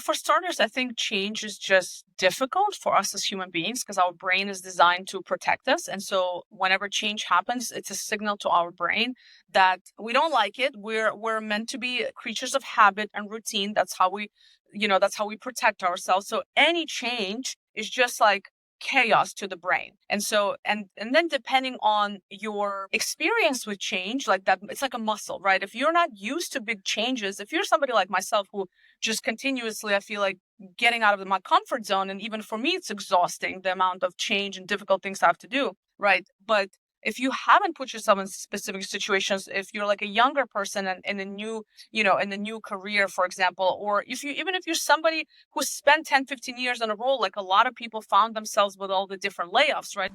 for starters, I think change is just difficult for us as human beings because our brain is designed to protect us. And so whenever change happens, it's a signal to our brain that we don't like it. We're meant to be creatures of habit and routine. That's how we protect ourselves. So any change is just like chaos to the brain. And so and then depending on your experience with change, like that, it's like a muscle, right? If you're not used to big changes, if you're somebody like myself who just continuously, I feel like getting out of my comfort zone, and even for me it's exhausting, the amount of change and difficult things I have to do, right? But if you haven't put yourself in specific situations, if you're like a younger person and in a new, in a new career, for example, or even if you're somebody who spent 10, 15 years in a role, like a lot of people found themselves with all the different layoffs, right?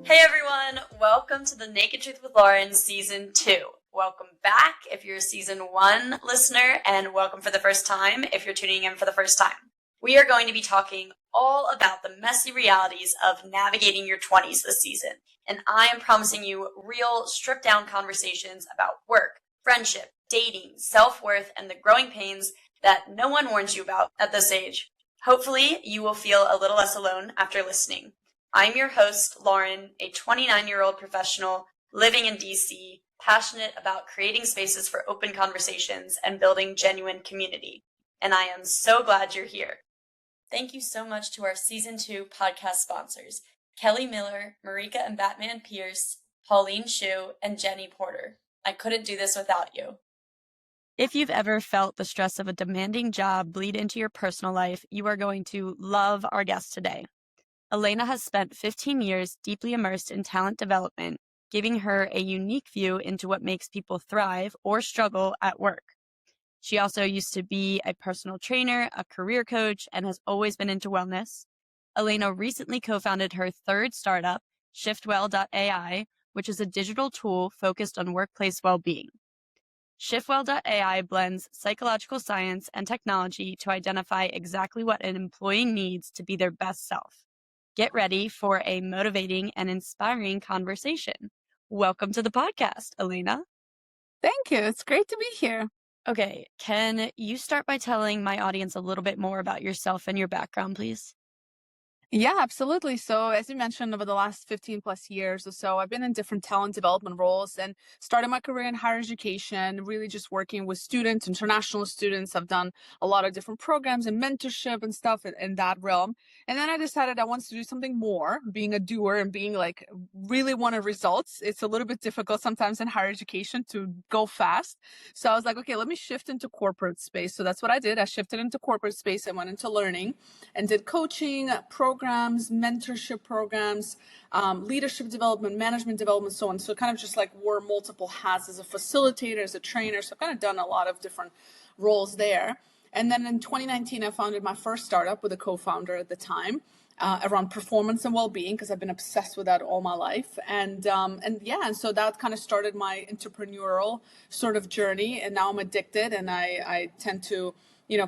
Hey everyone, welcome to the Naked Truth with Lauren Season 2. Welcome back if you're a Season 1 listener, and welcome for the first time if you're tuning in for the first time. We are going to be talking all about the messy realities of navigating your 20s this season, and I am promising you real, stripped-down conversations about work, friendship, dating, self-worth, and the growing pains that no one warns you about at this age. Hopefully, you will feel a little less alone after listening. I'm your host, Lauren, a 29-year-old professional living in DC, passionate about creating spaces for open conversations and building genuine community. And I am so glad you're here. Thank you so much to our Season 2 podcast sponsors, Kelly Miller, Marika and Batman Pierce, Pauline Shu, and Jenny Porter. I couldn't do this without you. If you've ever felt the stress of a demanding job bleed into your personal life, you are going to love our guest today. Elena has spent 15 years deeply immersed in talent development, giving her a unique view into what makes people thrive or struggle at work. She also used to be a personal trainer, a career coach, and has always been into wellness. Elena recently co-founded her third startup, Shiftwell.ai, which is a digital tool focused on workplace well-being. Shiftwell.ai blends psychological science and technology to identify exactly what an employee needs to be their best self. Get ready for a motivating and inspiring conversation. Welcome to the podcast, Elena. Thank you. It's great to be here. Okay, can you start by telling my audience a little bit more about yourself and your background, please? Yeah, absolutely. So as you mentioned, over the last 15 plus years or so, I've been in different talent development roles and started my career in higher education, really just working with students, international students. I've done a lot of different programs and mentorship and stuff in that realm. And then I decided I wanted to do something more, being a doer and being like really wanted results. It's a little bit difficult sometimes in higher education to go fast. So I was like, okay, let me shift into corporate space. So that's what I did. I shifted into corporate space and went into learning and did coaching programs, mentorship programs, leadership development, management development, so on. So kind of just like wore multiple hats as a facilitator, as a trainer. So I've kind of done a lot of different roles there. And then in 2019, I founded my first startup with a co-founder at the time around performance and well-being, because I've been obsessed with that all my life. And so that kind of started my entrepreneurial sort of journey. And now I'm addicted, and I tend to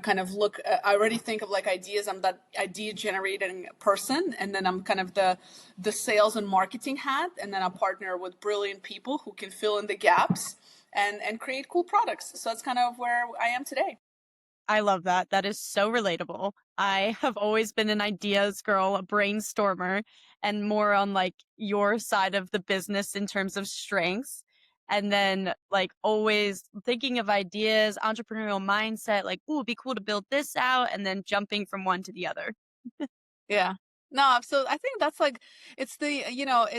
kind of look, I already think of like ideas. I'm that idea generating person. And then I'm kind of the sales and marketing hat. And then I partner with brilliant people who can fill in the gaps and create cool products. So that's kind of where I am today. I love that. That is so relatable. I have always been an ideas girl, a brainstormer, and more on like your side of the business in terms of strengths. And then like always thinking of ideas, entrepreneurial mindset, like, ooh, it'd be cool to build this out, and then jumping from one to the other. Yeah. No, so I think that's like, it's the,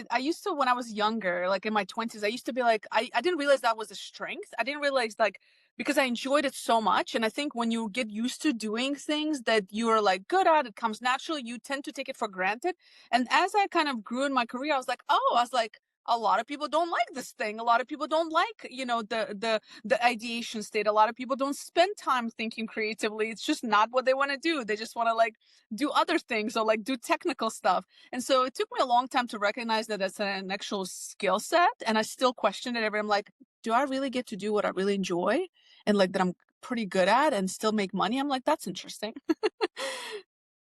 I used to, when I was younger, like in my 20s, I used to be like, I didn't realize that was a strength. I didn't realize like, because I enjoyed it so much. And I think when you get used to doing things that you're like good at, it comes naturally, you tend to take it for granted. And as I kind of grew in my career, I was like, a lot of people don't like this thing. A lot of people don't like, the ideation state. A lot of people don't spend time thinking creatively. It's just not what they want to do. They just want to like do other things or like do technical stuff. And so it took me a long time to recognize that it's an actual skill set. And I still question it I'm like, do I really get to do what I really enjoy and like that I'm pretty good at and still make money? I'm like, that's interesting.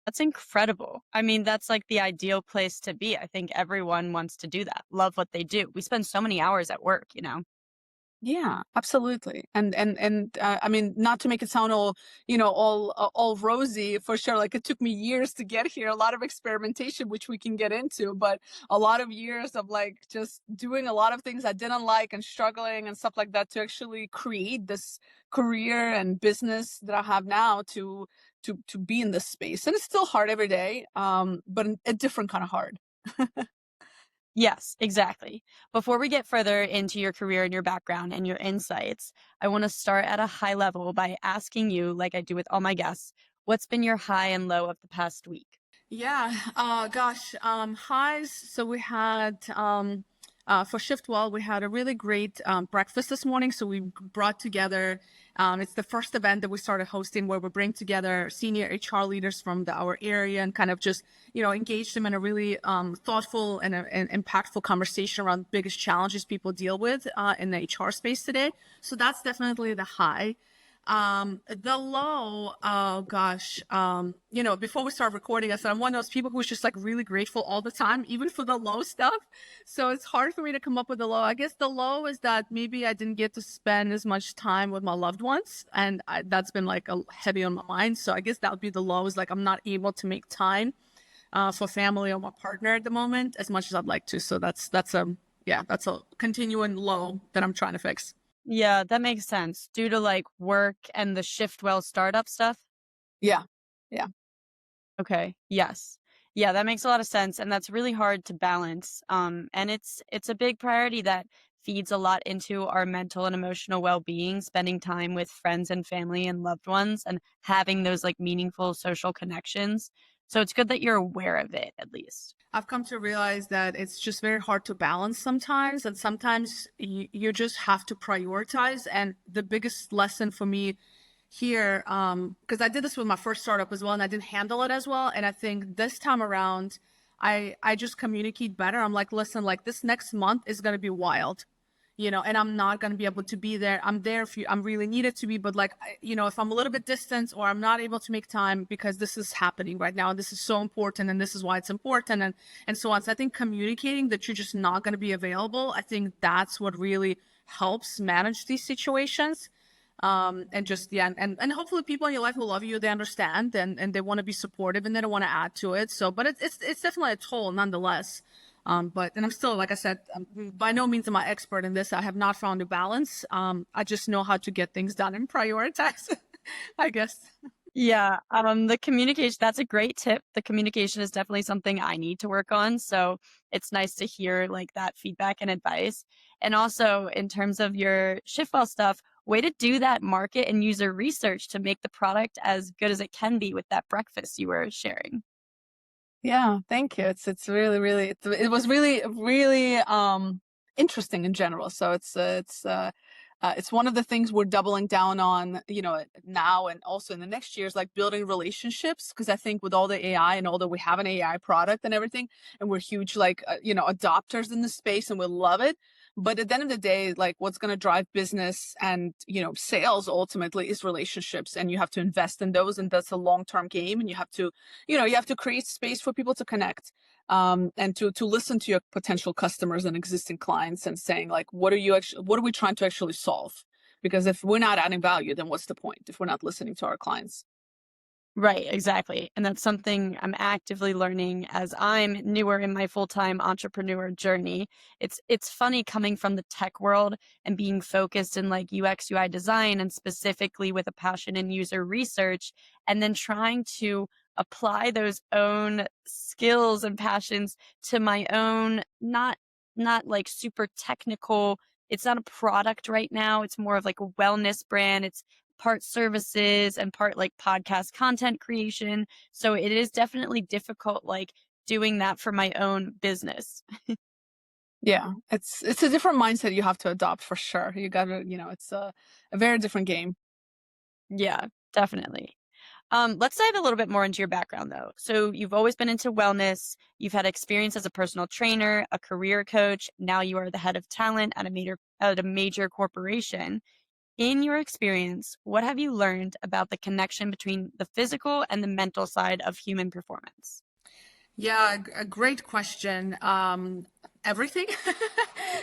That's incredible. I mean, that's like the ideal place to be. I think everyone wants to do that. Love what they do. We spend so many hours at work, you know? Yeah, absolutely. And I mean, not to make it sound all, all rosy for sure. Like it took me years to get here, a lot of experimentation, which we can get into, but a lot of years of like just doing a lot of things I didn't like and struggling and stuff like that to actually create this career and business that I have now to be in this space. And it's still hard every day, but a different kind of hard. Yes, exactly. Before we get further into your career and your background and your insights, I want to start at a high level by asking you, like I do with all my guests, what's been your high and low of the past week? Yeah, gosh, highs. So we had for Shiftwell, we had a really great breakfast this morning. So we brought together, it's the first event that we started hosting where we bring together senior HR leaders from our area and kind of just, engage them in a really thoughtful and impactful conversation around the biggest challenges people deal with in the HR space today. So that's definitely the high. The low, oh gosh, before we start recording, I said I'm one of those people who's just like really grateful all the time, even for the low stuff. So it's hard for me to come up with a low. I guess the low is that maybe I didn't get to spend as much time with my loved ones, and that's been like heavy on my mind. So I guess that would be the low, is like I'm not able to make time for family or my partner at the moment as much as I'd like to. So that's a continuing low that I'm trying to fix. Yeah, that makes sense. Due to like work and the Shiftwell startup stuff? Yeah. Yeah. Okay. Yes. Yeah, that makes a lot of sense. And that's really hard to balance. And it's a big priority that feeds a lot into our mental and emotional well-being, spending time with friends and family and loved ones and having those like meaningful social connections. So it's good that you're aware of it at least. I've come to realize that it's just very hard to balance sometimes. And sometimes you just have to prioritize. And the biggest lesson for me here, because I did this with my first startup as well, and I didn't handle it as well. And I think this time around, I just communicate better. I'm like, listen, like this next month is going to be wild, and I'm not going to be able to be there. I'm there if I'm really needed to be, but like, if I'm a little bit distant or I'm not able to make time because this is happening right now, and this is so important, and this is why it's important, and so on. So I think communicating that you're just not going to be available, I think that's what really helps manage these situations. And just, yeah, and hopefully people in your life will love you, they understand, and they want to be supportive, and they don't want to add to it. So, but it's definitely a toll nonetheless. But I'm still, like I said, by no means am I expert in this. I have not found a balance. I just know how to get things done and prioritize, I guess. Yeah, the communication, that's a great tip. The communication is definitely something I need to work on. So it's nice to hear like that feedback and advice. And also in terms of your Shiftwell stuff, way to do that market and user research to make the product as good as it can be with that breakfast you were sharing. Yeah, thank you. It's really, really, it was really, really interesting in general. So it's one of the things we're doubling down on, now and also in the next years, like building relationships. Because I think with all the AI, and although we have an AI product and everything, and we're huge, like, adopters in the space and we love it. But at the end of the day, like what's going to drive business and, sales ultimately is relationships, and you have to invest in those. And that's a long-term game. And you have to create space for people to connect. And to listen to your potential customers and existing clients and saying like, what are we trying to actually solve? Because if we're not adding value, then what's the point if we're not listening to our clients? Right, exactly. And that's something I'm actively learning as I'm newer in my full-time entrepreneur journey. It's funny coming from the tech world and being focused in like UX UI design and specifically with a passion in user research, and then trying to apply those own skills and passions to my own not like super technical. It's not a product right now. It's more of like a wellness brand. It's part services and part like podcast content creation. So it is definitely difficult, like doing that for my own business. Yeah, it's a different mindset you have to adopt for sure. You gotta, it's a very different game. Yeah, definitely. Let's dive a little bit more into your background though. So you've always been into wellness. You've had experience as a personal trainer, a career coach. Now you are the head of talent at a major corporation. In your experience, what have you learned about the connection between the physical and the mental side of human performance? Yeah, a great question. Everything.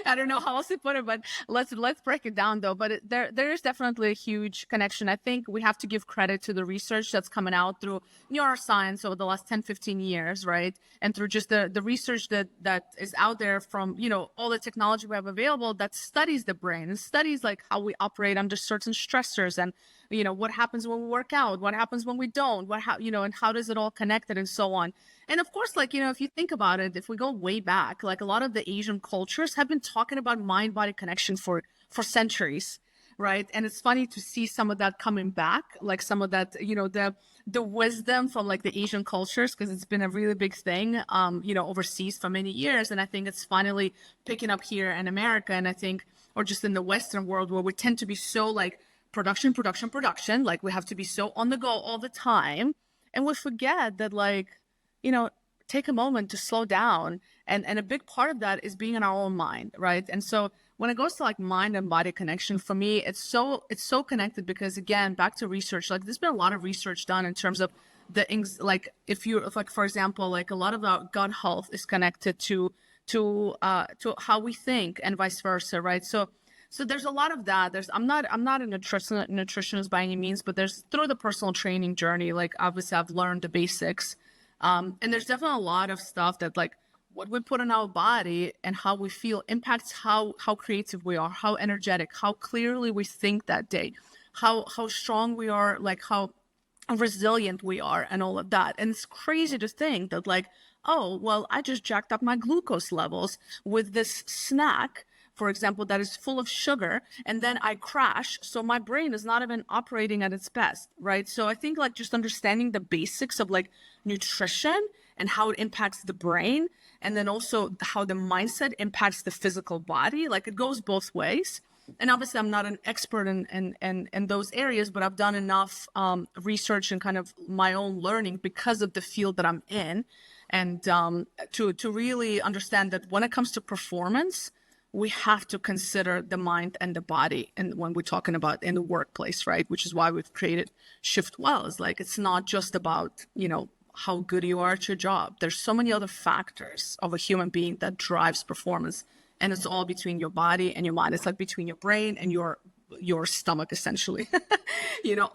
I don't know how else to put it, but let's break it down though. But there is definitely a huge connection. I think we have to give credit to the research that's coming out through neuroscience over the last 10, 15 years, right? And through just the research that is out there from, all the technology we have available that studies the brain and studies like how we operate under certain stressors and what happens when we work out, what happens when we don't, and how does it all connected and so on. And of course, if you think about it, if we go way back, like a lot of the Asian cultures have been talking about mind-body connection for centuries, right? And it's funny to see some of that coming back, like some of that, the wisdom from like the Asian cultures, because it's been a really big thing, overseas for many years. And I think it's finally picking up here in America. And I think, or just in the Western world where we tend to be so like production, production, production, like we have to be so on the go all the time. And we forget that take a moment to slow down. And a big part of that is being in our own mind, right? And so when it goes to like mind and body connection, for me, it's so connected because again, back to research, like there's been a lot of research done in terms of like for example, like a lot of our gut health is connected to how we think and vice versa, right? So there's a lot of that. I'm not a nutritionist by any means, but there's through the personal training journey, like obviously I've learned the basics. And there's definitely a lot of stuff that like what we put in our body and how we feel impacts how creative we are, how energetic, how clearly we think that day, how strong we are, like how resilient we are and all of that. And it's crazy to think that like, oh, well, I just jacked up my glucose levels with this snack, for example, that is full of sugar, and then I crash. So my brain is not even operating at its best, right? So I think like just understanding the basics of like nutrition and how it impacts the brain, and then also how the mindset impacts the physical body, like it goes both ways. And obviously I'm not an expert in those areas, but I've done enough research and kind of my own learning because of the field that I'm in, and to really understand that when it comes to performance, we have to consider the mind and the body. And when we're talking about in the workplace, right, which is why we've created Shiftwell, is like, it's not just about, how good you are at your job. There's so many other factors of a human being that drives performance. And it's all between your body and your mind. It's like between your brain and your stomach, essentially.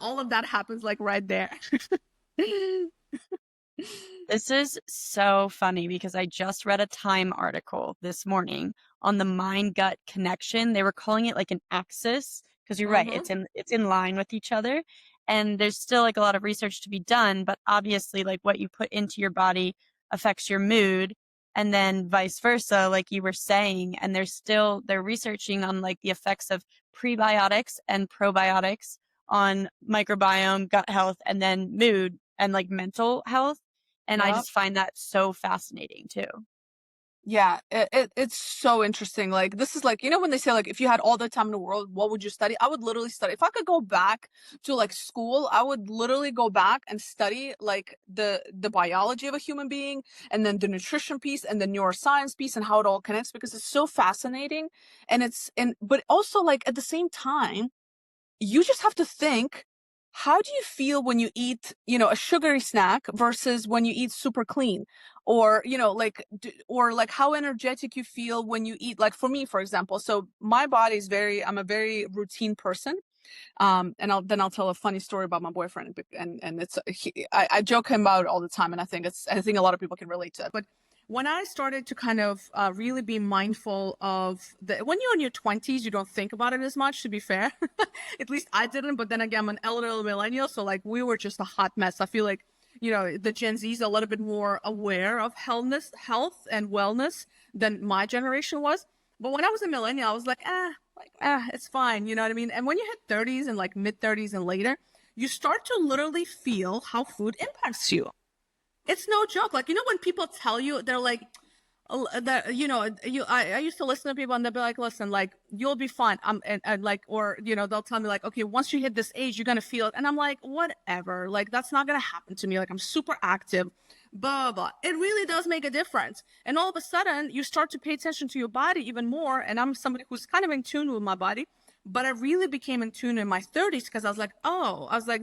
All of that happens like right there. This is so funny because I just read a Time article this morning on the mind-gut connection. They were calling it like an axis because you're right, it's in line with each other. And there's still like a lot of research to be done, but obviously like what you put into your body affects your mood, and then vice versa, like you were saying. And they're researching on like the effects of prebiotics and probiotics on microbiome, gut health, and then mood and like mental health. And I just find that so fascinating too. Yeah, it's so interesting. Like this is like, when they say like, if you had all the time in the world, what would you study? I would literally study. If I could go back to like school, I would literally go back and study like the biology of a human being, and then the nutrition piece and the neuroscience piece and how it all connects, because it's so fascinating. But also like at the same time, you just have to think, how do you feel when you eat, a sugary snack versus when you eat super clean? Or, or like how energetic you feel when you eat, like for me, for example. So my body is I'm a very routine person. And I'll tell a funny story about my boyfriend, and I joke him about it all the time. And I think a lot of people can relate to it. But when I started to kind of really be mindful of when you're in your 20s, you don't think about it as much, to be fair. At least I didn't. But then again, I'm an elderly millennial. So like we were just a hot mess. I feel like, the Gen Z's are a little bit more aware of health and wellness than my generation was. But when I was a millennial, I was like, it's fine. You know what I mean? And when you hit 30s and like mid 30s and later, you start to literally feel how food impacts you. It's no joke. Like, when people tell you, they're like, that, I used to listen to people and they'll be like, listen, like, you'll be fine. And like, or, they'll tell me like, okay, once you hit this age, you're going to feel it. And I'm like, whatever, like, that's not going to happen to me. Like, I'm super active, blah, blah. It really does make a difference. And all of a sudden you start to pay attention to your body even more. And I'm somebody who's kind of in tune with my body. But I really became in tune in my 30s because I was like,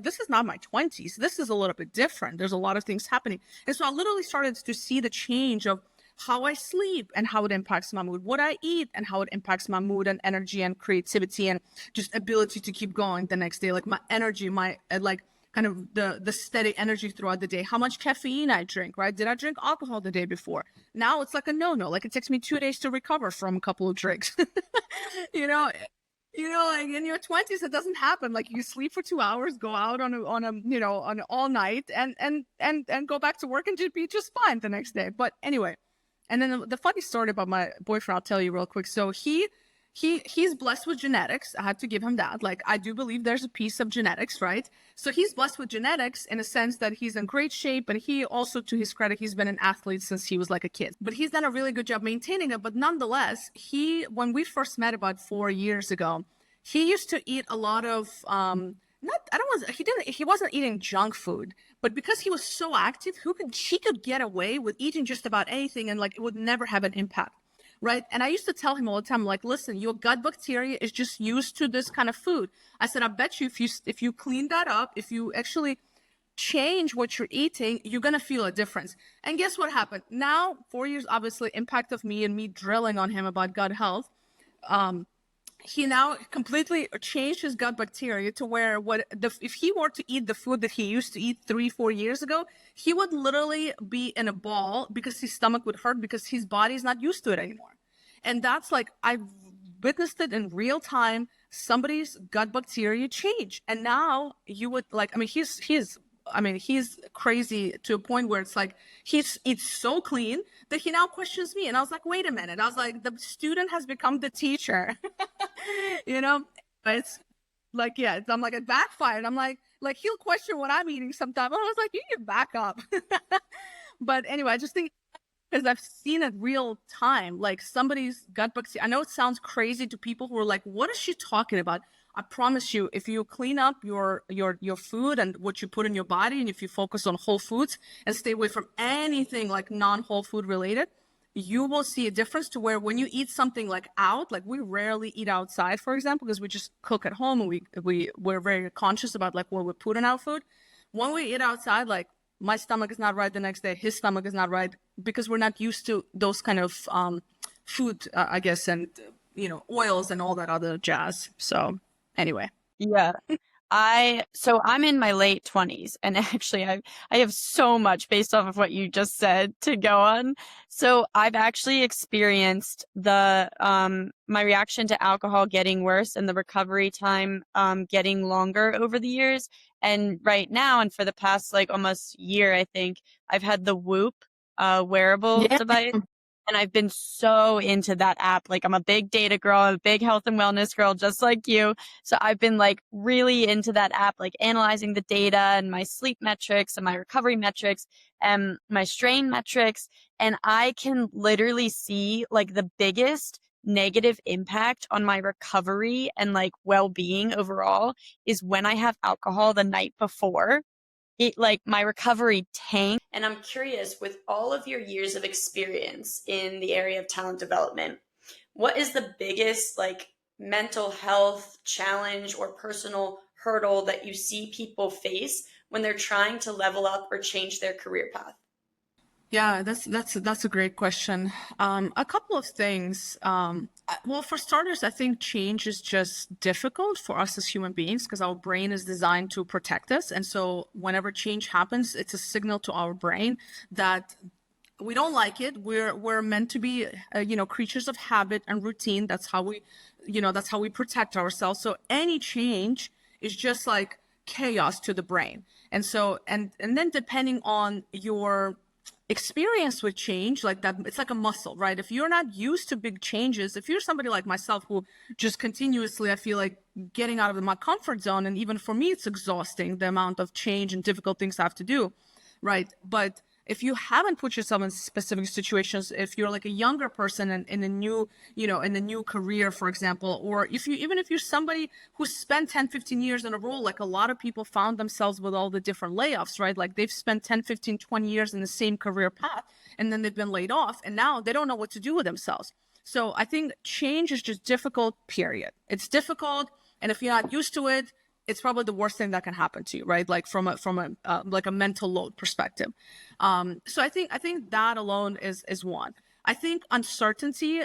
this is not my 20s. This is a little bit different. There's a lot of things happening. And so I literally started to see the change of how I sleep and how it impacts my mood, what I eat and how it impacts my mood and energy and creativity and just ability to keep going the next day. Like my energy, my like kind of the steady energy throughout the day, how much caffeine I drink, right? Did I drink alcohol the day before? Now it's like a no. Like it takes me 2 days to recover from a couple of drinks. you know, like in your 20s, it doesn't happen. Like you sleep for 2 hours, go out on all night and go back to work and just be just fine the next day. But anyway, and then the funny story about my boyfriend, I'll tell you real quick. So he's blessed with genetics. I had to give him that. Like, I do believe there's a piece of genetics, right? So he's blessed with genetics in a sense that he's in great shape. And he also, to his credit, he's been an athlete since he was like a kid. But he's done a really good job maintaining it. But nonetheless, when we first met about 4 years ago, he used to eat a lot of, he wasn't eating junk food, but because he was so active, he could get away with eating just about anything and like it would never have an impact. Right. And I used to tell him all the time, like, listen, your gut bacteria is just used to this kind of food. I said, I bet you if you clean that up, if you actually change what you're eating, you're going to feel a difference. And guess what happened? Now, 4 years, obviously, impact of me and me drilling on him about gut health. He now completely changed his gut bacteria to where if he were to eat the food that he used to eat 3-4 years ago, he would literally be in a ball because his stomach would hurt because his body is not used to it anymore. And that's like, I witnessed it in real time, somebody's gut bacteria change. And now you would like, he's crazy to a point where it's like, it's so clean that he now questions me. And I was like, wait a minute. I was like, the student has become the teacher, but it's like, yeah, I'm like, it backfired. I'm like he'll question what I'm eating sometimes. I was like, you can back up. But anyway, I just think because I've seen it real time, like somebody's gut bacteria. I know it sounds crazy to people who are like, what is she talking about? I promise you, if you clean up your food and what you put in your body, and if you focus on whole foods and stay away from anything like non-whole food related, you will see a difference to where when you eat something like out, like we rarely eat outside, for example, because we just cook at home and we're very conscious about like what we put in our food. When we eat outside, like my stomach is not right the next day, his stomach is not right because we're not used to those kind of food, I guess, and oils and all that other jazz. So anyway. Yeah. So I'm in my late 20s, and actually I have so much based off of what you just said to go on. So I've actually experienced the my reaction to alcohol getting worse and the recovery time getting longer over the years. And right now, and for the past like almost year, I think I've had the Whoop wearable device. And I've been so into that app. Like I'm a big data girl, I'm a big health and wellness girl, just like you. So I've been like really into that app, like analyzing the data and my sleep metrics and my recovery metrics and my strain metrics. And I can literally see like the biggest negative impact on my recovery and like well-being overall is when I have alcohol the night before. Like my recovery tank. And I'm curious, with all of your years of experience in the area of talent development, what is the biggest like mental health challenge or personal hurdle that you see people face when they're trying to level up or change their career path? Yeah, that's a great question. A couple of things. Well, for starters, I think change is just difficult for us as human beings because our brain is designed to protect us. And so whenever change happens, it's a signal to our brain that we don't like it. We're meant to be, creatures of habit and routine. That's how we protect ourselves. So any change is just like chaos to the brain. And so, and then depending on your experience with change, like that, it's like a muscle, right? If you're not used to big changes, if you're somebody like myself who just continuously, I feel like getting out of my comfort zone, and even for me, it's exhausting, the amount of change and difficult things I have to do, right? But if you haven't put yourself in specific situations, if you're like a younger person in a new, in a new career, for example, or if you're somebody who spent 10, 15 years in a role, like a lot of people found themselves with all the different layoffs, right? Like they've spent 10, 15, 20 years in the same career path, and then they've been laid off, and now they don't know what to do with themselves. So I think change is just difficult, period. It's difficult. And if you're not used to it, it's probably the worst thing that can happen to you, right? Like from a like a mental load perspective. So I think that alone is one. I think uncertainty,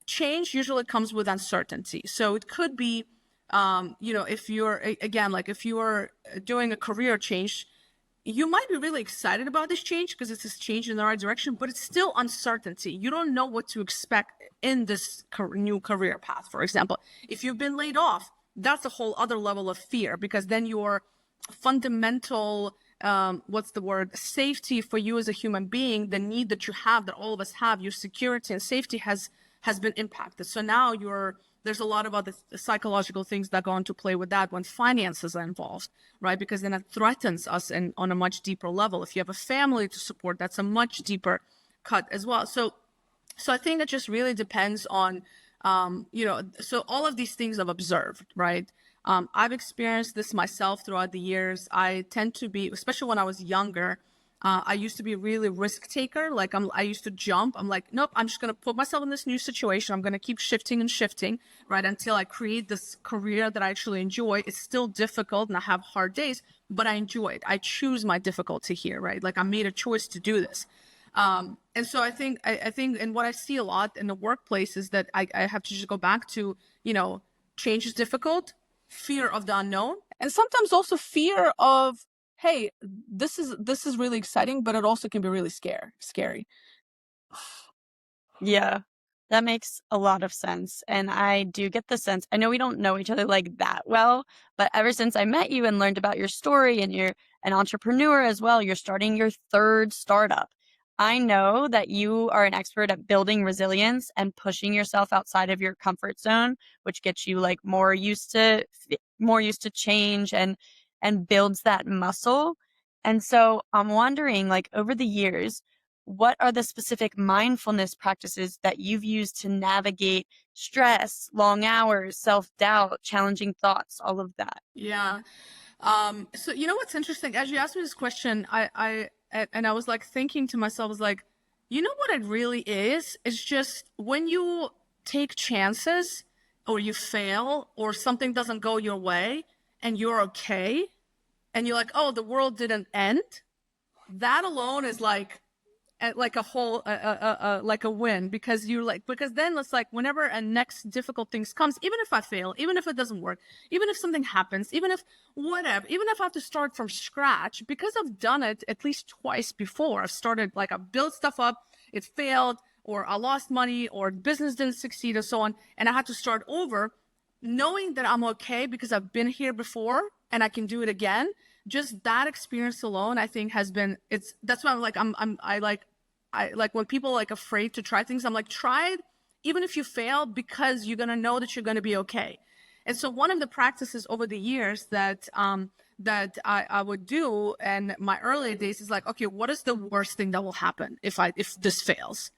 change usually comes with uncertainty. So it could be, if you're again, like if you are doing a career change, you might be really excited about this change because it's this change in the right direction, but it's still uncertainty. You don't know what to expect in this new career path. For example, if you've been laid off, that's a whole other level of fear, because then your fundamental safety for you as a human being, the need that you have, that all of us have, your security and safety has been impacted. So now there's a lot of other psychological things that go into play with that when finances are involved, right? Because then it threatens us on a much deeper level. If you have a family to support, that's a much deeper cut as well. So I think it just really depends on, so all of these things I've observed, right? I've experienced this myself throughout the years. I tend to be, especially when I was younger, I used to be a really risk taker. Like I used to jump. I'm like, nope, I'm just going to put myself in this new situation. I'm going to keep shifting and shifting, right? Until I create this career that I actually enjoy. It's still difficult and I have hard days, but I enjoy it. I choose my difficulty here, right? Like I made a choice to do this. And so I think, and what I see a lot in the workplace is that I have to just go back to, change is difficult, fear of the unknown, and sometimes also fear of, hey, this is really exciting, but it also can be really scary. Yeah, that makes a lot of sense. And I do get the sense, I know we don't know each other like that well, but ever since I met you and learned about your story, and you're an entrepreneur as well, you're starting your third startup. I know that you are an expert at building resilience and pushing yourself outside of your comfort zone, which gets you like more used to change and builds that muscle. And so I'm wondering, like, over the years, what are the specific mindfulness practices that you've used to navigate stress, long hours, self-doubt, challenging thoughts, all of that? Yeah. So what's interesting? As you asked me this question, I was like thinking to myself, I was like, what it really is? It's just when you take chances or you fail or something doesn't go your way and you're okay and you're like, oh, the world didn't end. That alone is like a whole like a win, because then it's like whenever a next difficult things comes, even if I fail, even if it doesn't work, even if something happens, even if whatever, even if I have to start from scratch, because I've done it at least twice before. I built stuff up, it failed, or I lost money, or business didn't succeed, and so on, and I had to start over. Knowing that I'm okay because I've been here before and I can do it again, just that experience alone, I think that's why I'm like, I like when people are like afraid to try things, I'm like, try it even if you fail, because you're going to know that you're going to be okay. And so one of the practices over the years that I would do in my early days is like, okay, what is the worst thing that will happen if this fails?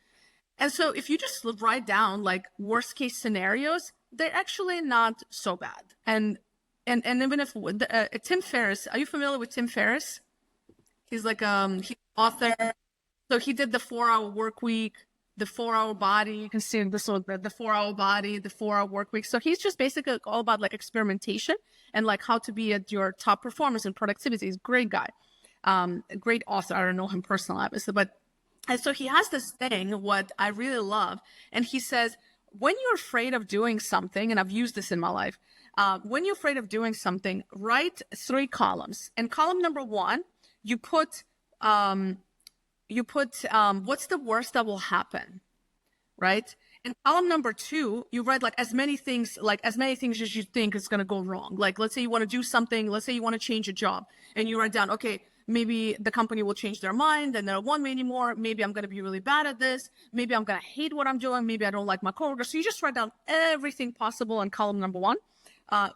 And so if you just write down like worst case scenarios, they're actually not so bad. And even if Tim Ferriss, are you familiar with Tim Ferriss? He's like he's author. So he did the 4-hour work week, the 4-hour body. You can see this one, the 4-hour body, the 4-hour work week. So he's just basically all about like experimentation and like how to be at your top performance and productivity. He's a great guy, great author. I don't know him personally, obviously, and so he has this thing, what I really love. And he says, when you're afraid of doing something, and I've used this in my life, when you're afraid of doing something, write 3 columns. And column number 1, you put what's the worst that will happen, right? In column number 2, you write like as many things as you think is going to go wrong. Like, let's say you want to do something, let's say you want to change a job, and you write down, okay, maybe the company will change their mind and they don't want me anymore. Maybe I'm going to be really bad at this. Maybe I'm going to hate what I'm doing. Maybe I don't like my coworkers. So you just write down everything possible in column number 1.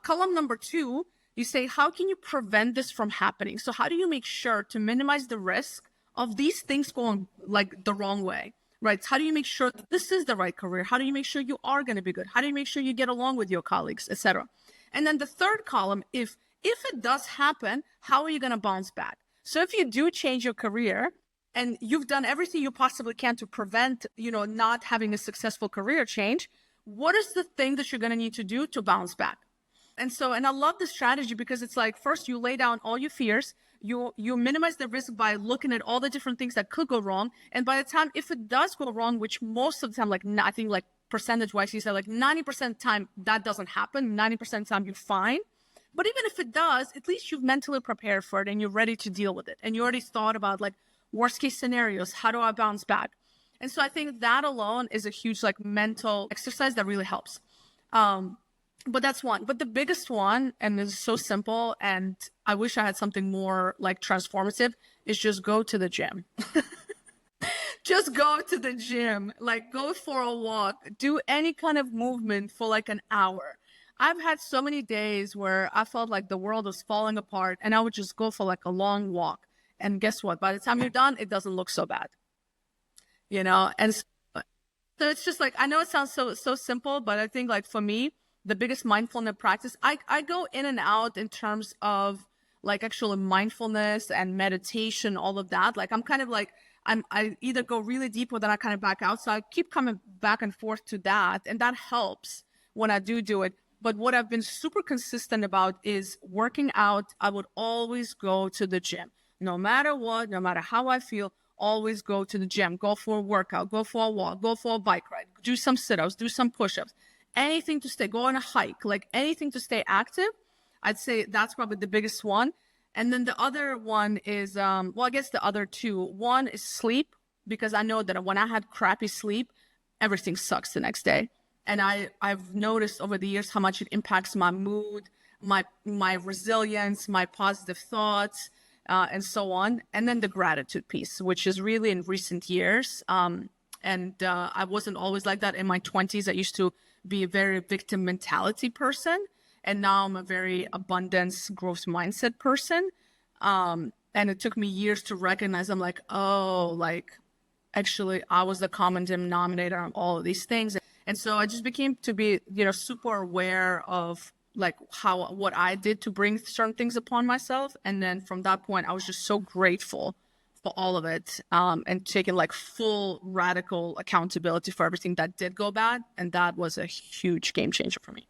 Column number 2, you say, how can you prevent this from happening? So how do you make sure to minimize the risk of these things going like the wrong way, right? How do you make sure that this is the right career? How do you make sure you are going to be good? How do you make sure you get along with your colleagues, etc.? And then the third column, if it does happen, how are you going to bounce back? So if you do change your career and you've done everything you possibly can to prevent, not having a successful career change, what is the thing that you're going to need to do to bounce back? And I love this strategy because it's like, first you lay down all your fears, you minimize the risk by looking at all the different things that could go wrong. And by the time, if it does go wrong, which most of the time, like I think like percentage wise, you said like 90% of the time that doesn't happen, 90% of the time you're fine. But even if it does, at least you've mentally prepared for it and you're ready to deal with it. And you already thought about like worst case scenarios, how do I bounce back? And so I think that alone is a huge like mental exercise that really helps. But that's one. But the biggest one, and it's so simple, and I wish I had something more like transformative, is just go to the gym. Just go to the gym, like go for a walk, do any kind of movement for like an hour. I've had so many days where I felt like the world was falling apart and I would just go for like a long walk. And guess what? By the time you're done, it doesn't look so bad, And so it's just like, I know it sounds so simple, but I think like for me, the biggest mindfulness practice, I go in and out in terms of like actually mindfulness and meditation, all of that. Like I'm kind of like, I either go really deep or then I kind of back out. So I keep coming back and forth to that. And that helps when I do it. But what I've been super consistent about is working out. I would always go to the gym, no matter what, no matter how I feel, always go to the gym, go for a workout, go for a walk, go for a bike ride, do some sit-ups, do some push-ups, anything to stay, go on a hike, like anything to stay active. I'd say that's probably the biggest one. And then the other one is, I guess the other two. One is sleep, because I know that when I had crappy sleep, everything sucks the next day. And I've noticed over the years how much it impacts my mood, my resilience, my positive thoughts, and so on. And then the gratitude piece, which is really in recent years. I wasn't always like that in my 20s. I used to be a very victim mentality person. And now I'm a very abundance growth mindset person. And it took me years to recognize, I'm like, oh, like actually I was the common denominator of all of these things. And so I just became to be, super aware of like what I did to bring certain things upon myself. And then from that point, I was just so grateful for all of it, and taking like full radical accountability for everything that did go bad. And that was a huge game changer for me.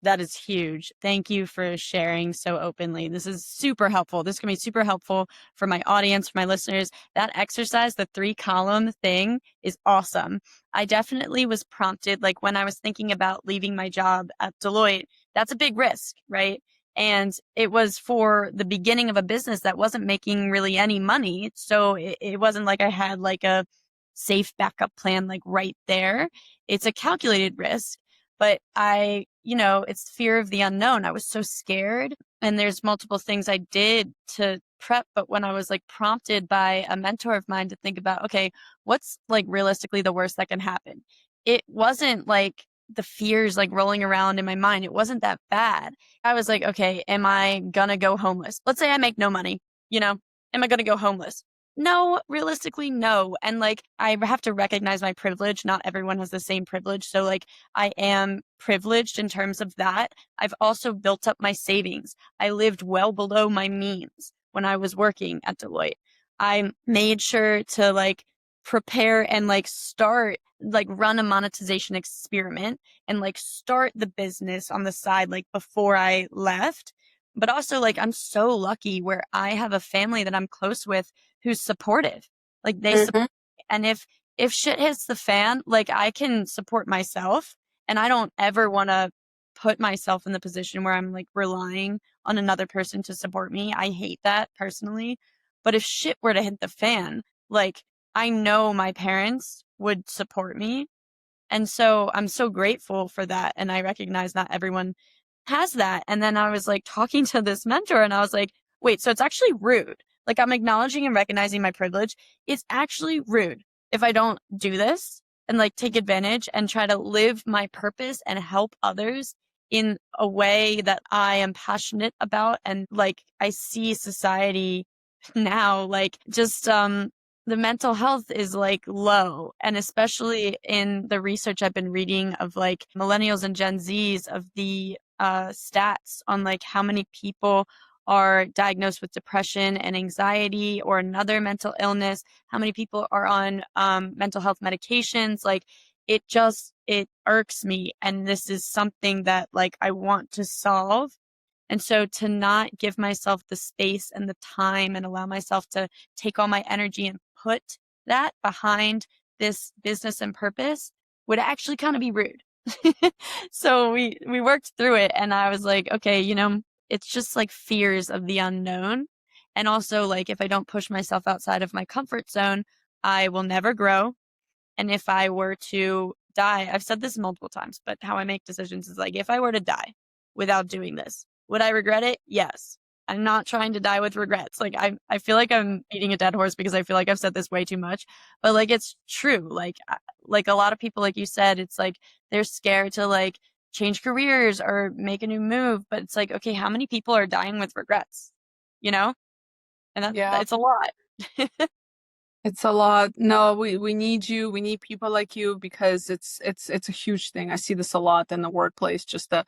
That is huge. Thank you for sharing so openly. This is super helpful. This can be super helpful for my audience, for my listeners. That exercise, the 3-column thing, is awesome. I definitely was prompted, like when I was thinking about leaving my job at Deloitte, that's a big risk, right? And it was for the beginning of a business that wasn't making really any money. So it wasn't like I had like a safe backup plan like right there. It's a calculated risk. But it's fear of the unknown. I was so scared. And there's multiple things I did to prep. But when I was like prompted by a mentor of mine to think about, okay, what's like realistically the worst that can happen? It wasn't like the fears like rolling around in my mind. It wasn't that bad. I was like, okay, am I gonna go homeless? Let's say I make no money, am I gonna go homeless? No, realistically, no. And like, I have to recognize my privilege. Not everyone has the same privilege. So like, I am privileged in terms of that. I've also built up my savings. I lived well below my means when I was working at Deloitte. I made sure to like prepare and like start, like run a monetization experiment and like start the business on the side, like before I left. But also like, I'm so lucky where I have a family that I'm close with who's supportive. Like they support, and if shit hits the fan, like I can support myself, and I don't ever want to put myself in the position where I'm like relying on another person to support me. I hate that personally. But if shit were to hit the fan, like I know my parents would support me. And so I'm so grateful for that. And I recognize not everyone has that. And then I was like talking to this mentor and I was like, wait, so it's actually rude. Like I'm acknowledging and recognizing my privilege. It's actually rude if I don't do this and like take advantage and try to live my purpose and help others in a way that I am passionate about. And like I see society now, like just the mental health is like low. And especially in the research I've been reading of like millennials and Gen Zs, of the stats on like how many people are diagnosed with depression and anxiety or another mental illness, how many people are on mental health medications. Like, it irks me. And this is something that like I want to solve. And so to not give myself the space and the time and allow myself to take all my energy and put that behind this business and purpose would actually kind of be rude. So we worked through it, and I was like, okay, it's just like fears of the unknown. And also, like, if I don't push myself outside of my comfort zone, I will never grow. And if I were to die, I've said this multiple times, but how I make decisions is like, if I were to die without doing this, would I regret it? Yes. I'm not trying to die with regrets. Like, I feel like I'm beating a dead horse because I feel like I've said this way too much, but like, it's true. Like a lot of people, like you said, it's like they're scared to like change careers or make a new move, but it's like, okay, how many people are dying with regrets? And Yeah. it's a lot. It's a lot. No, we need you. We need people like you because it's a huge thing. I see this a lot in the workplace, just the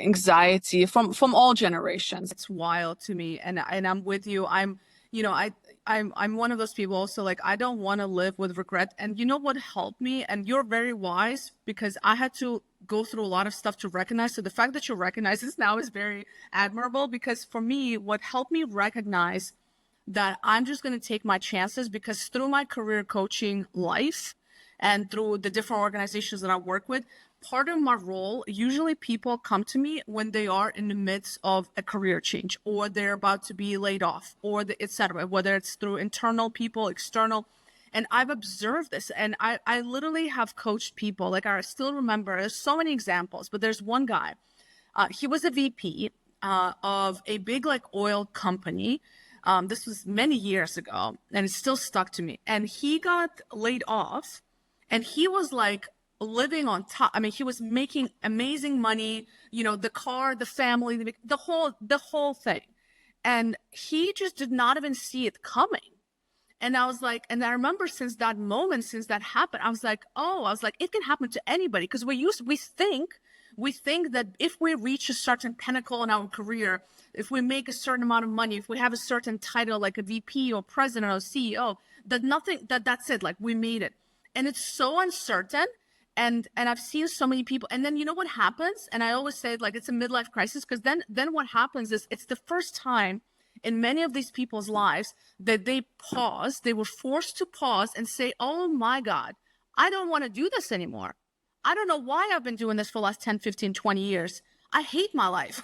anxiety from all generations. It's wild to me. And I'm with you. I'm one of those people also, like, I don't want to live with regret. And you know what helped me? And you're very wise, because I had to go through a lot of stuff to recognize. So the fact that you recognize this now is very admirable, because for me, what helped me recognize that I'm just going to take my chances, because through my career coaching life and through the different organizations that I work with, part of my role, usually people come to me when they are in the midst of a career change, or they're about to be laid off, or etc., whether it's through internal people, external. And I've observed this, and I literally have coached people. Like, I still remember, there's so many examples, but there's one guy. He was a VP of a big like oil company. This was many years ago, and it's still stuck to me. And he got laid off, and he was like living on top. I mean, he was making amazing money, the car, the family, the whole thing. And he just did not even see it coming. And I was like, and I remember since that moment, since that happened, I was like, it can happen to anybody. Because we think that if we reach a certain pinnacle in our career, if we make a certain amount of money, if we have a certain title like a VP or president or CEO, that's it, like we made it. And it's so uncertain. And I've seen so many people. And then you know what happens? And I always say, like, it's a midlife crisis, because then what happens is it's the first time in many of these people's lives that they were forced to pause and say, oh my God, I don't want to do this anymore. I don't know why I've been doing this for the last 10, 15, 20 years. I hate my life.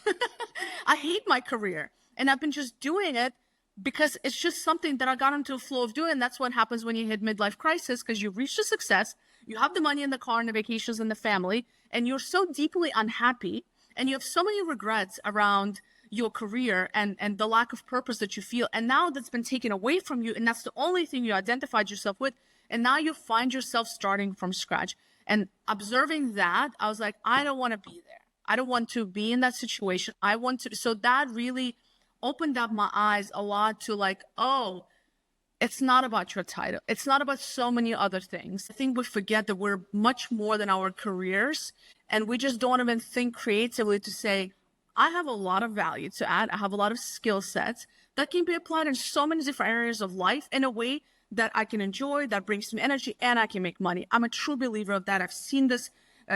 I hate my career. And I've been just doing it because it's just something that I got into a flow of doing. And that's what happens when you hit midlife crisis, because you reach the success, you have the money in the car and the vacations and the family, and you're so deeply unhappy, and you have so many regrets around your career and the lack of purpose that you feel. And now that's been taken away from you, and that's the only thing you identified yourself with. And now you find yourself starting from scratch. And observing that, I was like, I don't want to be there. I don't want to be in that situation. So that really opened up my eyes a lot to like, oh, it's not about your title. It's not about so many other things. I think we forget that we're much more than our careers, and we just don't even think creatively to say, I have a lot of value to add. I have a lot of skill sets that can be applied in so many different areas of life in a way that I can enjoy, that brings me energy, and I can make money. I'm a true believer of that. I've seen this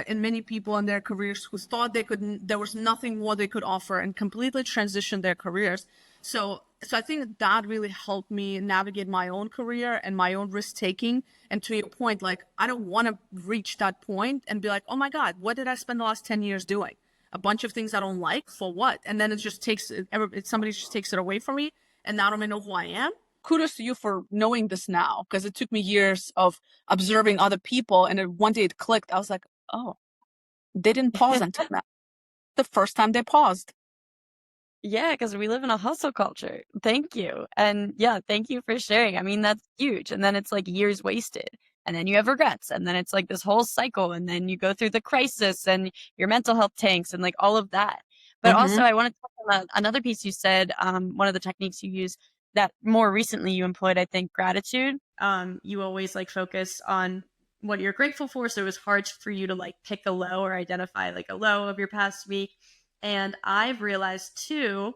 in many people in their careers who thought there was nothing more they could offer, and completely transitioned their careers. So I think that really helped me navigate my own career and my own risk taking. And to your point, like, I don't want to reach that point and be like, oh my God, what did I spend the last 10 years doing? A bunch of things I don't like, for what? And then somebody just takes it away from me, and now I don't even know who I am. Kudos to you for knowing this now, because it took me years of observing other people, and then one day it clicked. I was like, oh, they didn't pause until now. The first time they paused. Yeah, because we live in a hustle culture. Thank you. And yeah, thank you for sharing. I mean, that's huge. And then it's like years wasted. And then you have regrets. And then it's like this whole cycle. And then you go through the crisis and your mental health tanks and like all of that. But also, I want to talk about another piece you said, one of the techniques you use that more recently you employed, I think, gratitude. You always like focus on what you're grateful for. So it was hard for you to like pick a low or identify like a low of your past week. And I've realized too,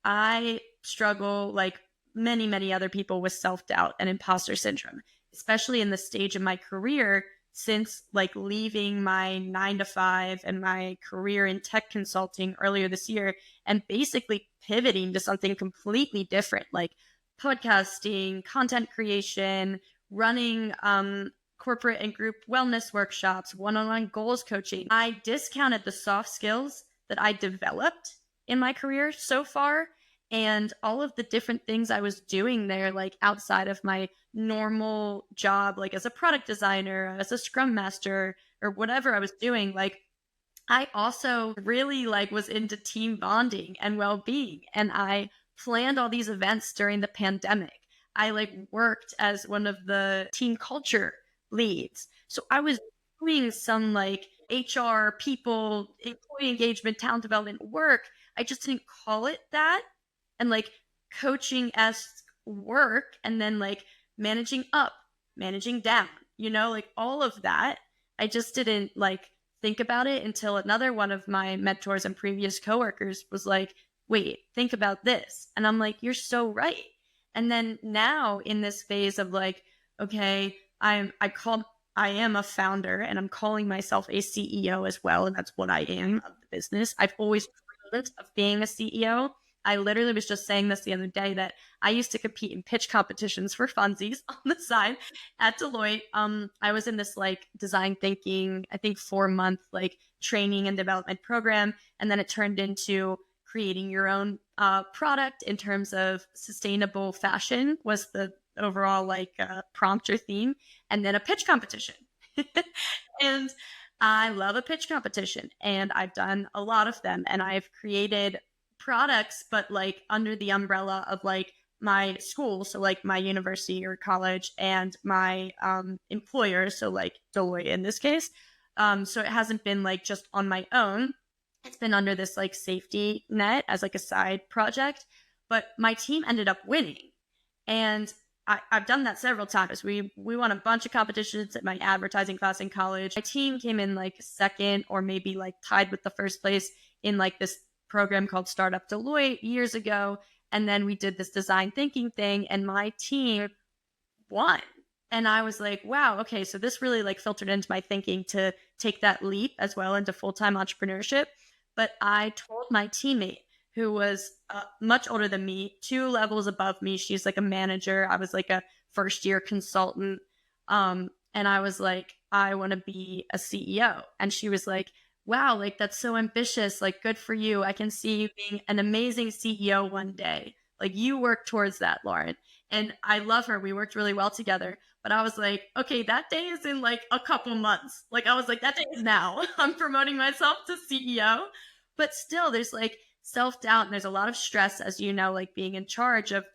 I struggle like many other people with self-doubt and imposter syndrome, especially in the stage of my career since like leaving my 9 to 5 and my career in tech consulting earlier this year and basically pivoting to something completely different, like podcasting, content creation, running corporate and group wellness workshops, one-on-one goals coaching. I discounted the soft skills that I developed in my career so far and all of the different things I was doing there, like outside of my normal job, like as a product designer, as a scrum master, or whatever I was doing. Like I also really like was into team bonding and well-being, and I planned all these events during the pandemic. I like worked as one of the team culture leads. So I was doing some like HR, people, employee engagement, talent development work. I just didn't call it that. And like coaching as work and then like managing up, managing down, like all of that. I just didn't like think about it until another one of my mentors and previous coworkers was like, wait, think about this. And I'm like, you're so right. And then now in this phase of like, okay, I am a founder and I'm calling myself a CEO as well. And that's what I am of the business. I've always dreamed of being a CEO. I literally was just saying this the other day that I used to compete in pitch competitions for funsies on the side at Deloitte. I was in this like design thinking, I think 4-month like training and development program. And then it turned into creating your own product in terms of sustainable fashion was the overall like prompt or theme, and then a pitch competition. And I love a pitch competition and I've done a lot of them and I've created products, but like under the umbrella of like my school. So like my university or college and my employer. So like Deloitte in this case. So it hasn't been like just on my own. It's been under this like safety net as like a side project, but my team ended up winning. And I've done that several times. We won a bunch of competitions at my advertising class in college. My team came in like second or maybe like tied with the first place in like this program called Startup Deloitte years ago. And then we did this design thinking thing and my team won. And I was like, wow, okay, so this really like filtered into my thinking to take that leap as well into full-time entrepreneurship. But I told my teammate, who was much older than me, 2 levels above me. She's like a manager. I was like a first-year consultant. And I was like, I want to be a CEO. And she was like, wow, like that's so ambitious. Like, good for you. I can see you being an amazing CEO one day. Like, you work towards that, Lauren. And I love her. We worked really well together. But I was like, okay, that day is in like a couple months. Like, I was like, that day is now. I'm promoting myself to CEO. But still, there's like self-doubt and there's a lot of stress, as you know, like being in charge of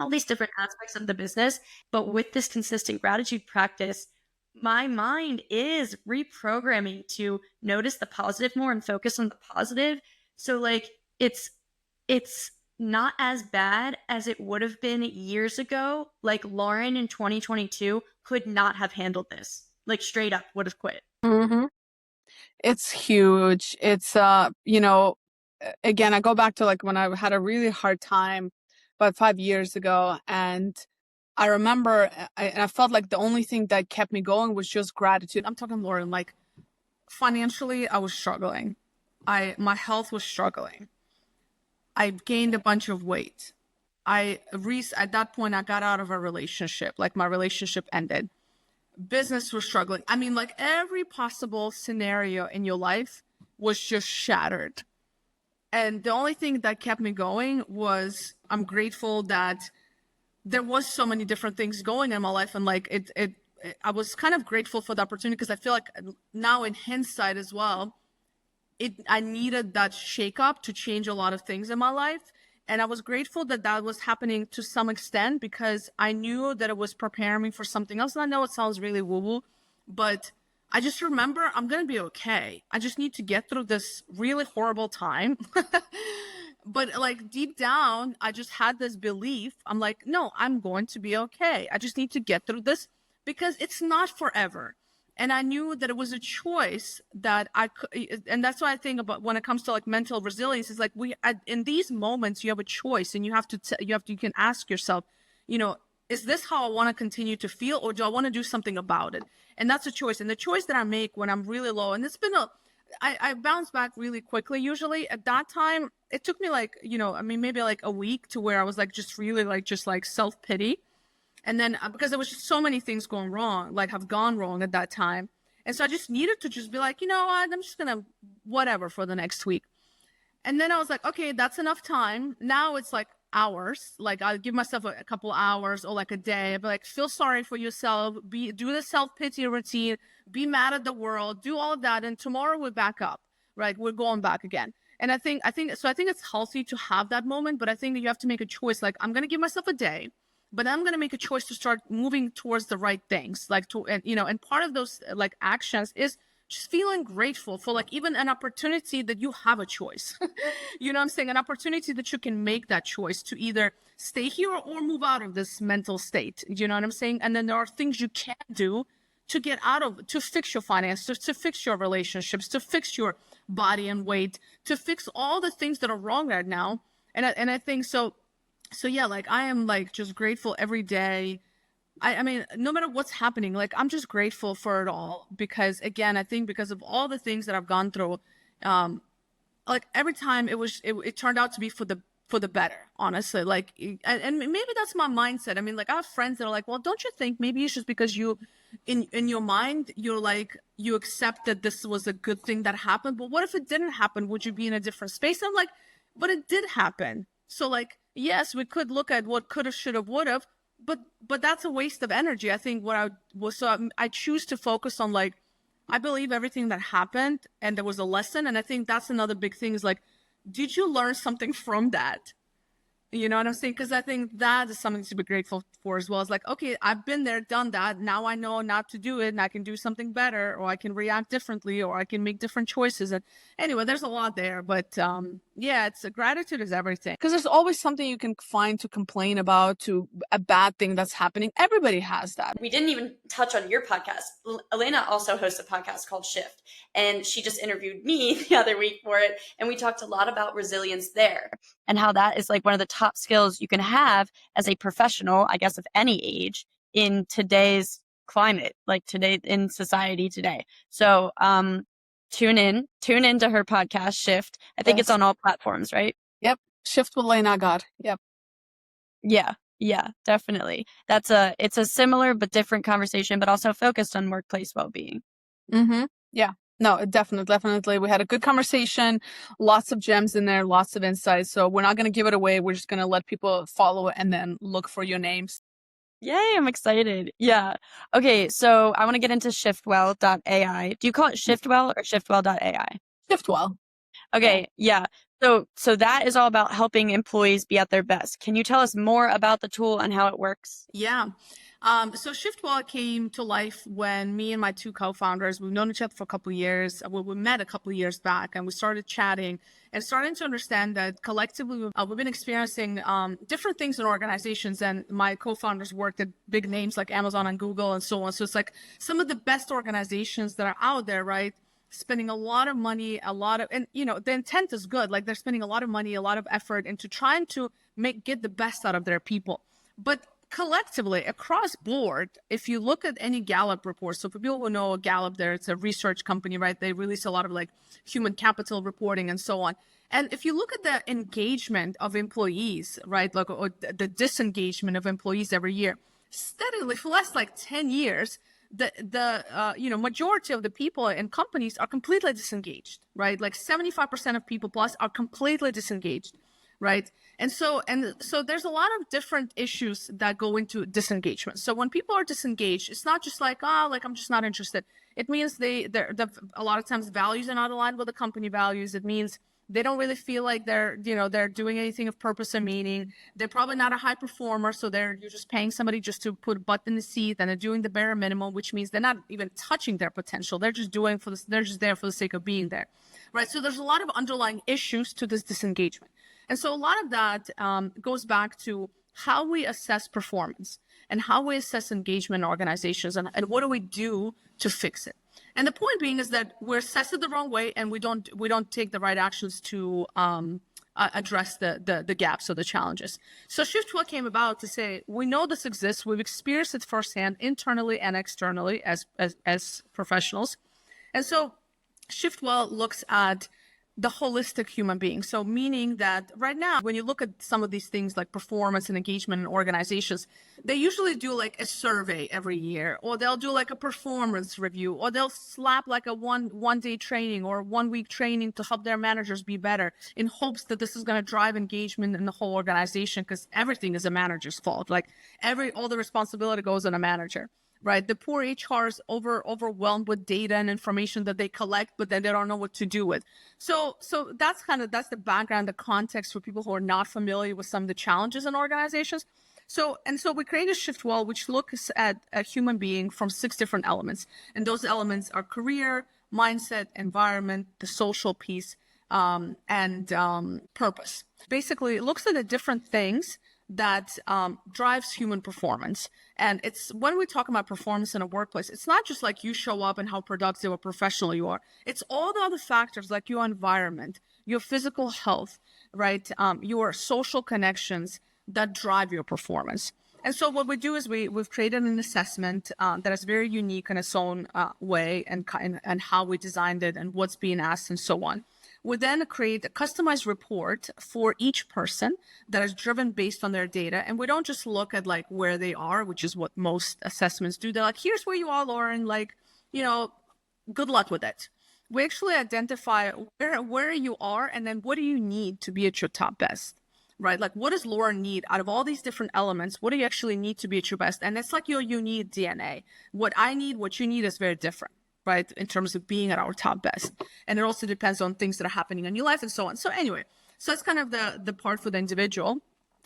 all these different aspects of the business. But with this consistent gratitude practice, my mind is reprogramming to notice the positive more and focus on the positive. So like it's not as bad as it would have been years ago. Like Lauren in 2022 could not have handled this. Like straight up would have quit. Mm-hmm. It's huge. It's again, I go back to like when I had a really hard time about 5 years ago, and I remember I felt like the only thing that kept me going was just gratitude. I'm talking, Lauren, like financially I was struggling. My health was struggling. I gained a bunch of weight. At that point I got out of a relationship. Like my relationship ended. Business was struggling. I mean, like every possible scenario in your life was just shattered. And the only thing that kept me going was I'm grateful that there was so many different things going in my life. And like I was kind of grateful for the opportunity because I feel like now in hindsight as well, I needed that shakeup to change a lot of things in my life. And I was grateful that that was happening to some extent because I knew that it was preparing me for something else. And I know it sounds really woo-woo, but I just remember I'm going to be okay. I just need to get through this really horrible time. But like deep down, I just had this belief. I'm like, no, I'm going to be okay. I just need to get through this because it's not forever. And I knew that it was a choice that I could, and that's why I think about when it comes to like mental resilience, is like in these moments, you have a choice, and you have to, you can ask yourself, is this how I want to continue to feel, or do I want to do something about it? And that's a choice. And the choice that I make when I'm really low, and it's been I bounce back really quickly. Usually at that time, it took me like, maybe like a week to where I was like, just really like, just like self-pity. And then because there was just so many things going wrong, like have gone wrong at that time. And so I just needed to just be like, you know what, I'm just going to whatever for the next week. And then I was like, okay, that's enough time. Now it's like hours. Like I'll give myself a couple hours or like a day. But like, feel sorry for yourself. Do the self-pity routine. Be mad at the world. Do all of that. And tomorrow we're back up, right? We're going back again. And I think it's healthy to have that moment. But I think that you have to make a choice. Like, I'm going to give myself a day, but I'm going to make a choice to start moving towards the right things. Like and part of those like actions is just feeling grateful for like even an opportunity that you have a choice. You know what I'm saying? An opportunity that you can make that choice to either stay here or move out of this mental state. You know what I'm saying? And then there are things you can do to get out of, to fix your finances, to fix your relationships, to fix your body and weight, to fix all the things that are wrong right now. And I think so yeah, like I am like just grateful every day. I mean, no matter what's happening, like I'm just grateful for it all, because again, I think because of all the things that I've gone through, like every time it turned out to be for the better, honestly. Like, and maybe that's my mindset. I mean, like I have friends that are like, well, don't you think maybe it's just because you, in your mind, you're like, you accept that this was a good thing that happened. But what if it didn't happen? Would you be in a different space? I'm like, but it did happen. So like, yes, we could look at what could have, should have, would have, but that's a waste of energy. I think I choose to focus on like, I believe everything that happened and there was a lesson. And I think that's another big thing is like, did you learn something from that? You know what I'm saying? Because I think that is something to be grateful for as well. It's like, okay, I've been there, done that. Now I know not to do it, and I can do something better, or I can react differently, or I can make different choices. And anyway, there's a lot there. But yeah, gratitude is everything. Because there's always something you can find to complain about, to a bad thing that's happening. Everybody has that. We didn't even touch on your podcast. Elena also hosts a podcast called Shift, and she just interviewed me the other week for it. And we talked a lot about resilience there. And how that is like one of the top skills you can have as a professional, I guess, of any age in today's climate, like today in society today. So tune in to her podcast, Shift. I think it's on all platforms, right? Yep. Shift with Elena Agar. Yep. Yeah, definitely. It's a similar but different conversation, but also focused on workplace well-being. Mm-hmm. Yeah. No, definitely. We had a good conversation, lots of gems in there, lots of insights. So we're not going to give it away. We're just going to let people follow it and then look for your names. Yay, I'm excited. Yeah. Okay, so I want to get into Shiftwell.ai. Do you call it Shiftwell or Shiftwell.ai? Shiftwell. Okay, yeah. So that is all about helping employees be at their best. Can you tell us more about the tool and how it works? Yeah. So Shiftwell came to life when me and my two co-founders, we've known each other for a couple of years. We met a couple of years back, and we started chatting and starting to understand that collectively we've been experiencing different things in organizations. And my co-founders worked at big names like Amazon and Google and so on. So it's like some of the best organizations that are out there, right? Spending a lot of money, and the intent is good. Like they're spending a lot of money, a lot of effort into trying to get the best out of their people. But collectively, across board, if you look at any Gallup report, so for people who know Gallup, it's a research company, right? They release a lot of like human capital reporting and so on. And if you look at the engagement of employees, right, like or the disengagement of employees every year, steadily for the last like 10 years, the majority of the people in companies are completely disengaged, right? Like 75% of people plus are completely disengaged, right? And so there's a lot of different issues that go into disengagement. So when people are disengaged, it's not just like, I'm just not interested. It means they're a lot of times values are not aligned with the company values. It means they don't really feel like they're doing anything of purpose and meaning. They're probably not a high performer, so you're just paying somebody just to put a butt in the seat, and they're doing the bare minimum, which means they're not even touching their potential. They're just they're just there for the sake of being there, right? So there's a lot of underlying issues to this disengagement, and so a lot of that goes back to how we assess performance. and how we assess engagement in organizations, and what do we do to fix it. And the point being is that we're assessed it the wrong way, and we don't take the right actions to address the gaps or the challenges. So Shiftwell came about to say, we know this exists, we've experienced it firsthand, internally and externally as professionals. And so Shiftwell looks at the holistic human being. So meaning that right now, when you look at some of these things like performance and engagement in organizations, they usually do like a survey every year, or they'll do like a performance review, or they'll slap like a one day training or 1 week training to help their managers be better, in hopes that this is going to drive engagement in the whole organization, because everything is a manager's fault. Like all the responsibility goes on a manager. Right. The poor HR is overwhelmed with data and information that they collect, but then they don't know what to do with. So that's the background, the context for people who are not familiar with some of the challenges in organizations. So we created Shiftwell, which looks at a human being from 6 different elements. And those elements are career, mindset, environment, the social piece, and purpose. Basically, it looks at the different things that drives human performance. And it's when we talk about performance in a workplace, it's not just like you show up and how productive or professional you are. It's all the other factors like your environment, your physical health, right? Your social connections that drive your performance. And so what we do is we've created an assessment that is very unique in its own way, and how we designed it and what's being asked and so on. We then create a customized report for each person that is driven based on their data. And we don't just look at like where they are, which is what most assessments do. They're like, here's where you are, Lauren, like, good luck with it. We actually identify where you are, and then what do you need to be at your top best, right? Like, what does Lauren need out of all these different elements? What do you actually need to be at your best? And it's like your unique DNA. What I need, what you need is very different, right, in terms of being at our top best. And it also depends on things that are happening in your life and so on. So anyway, so that's kind of the part for the individual.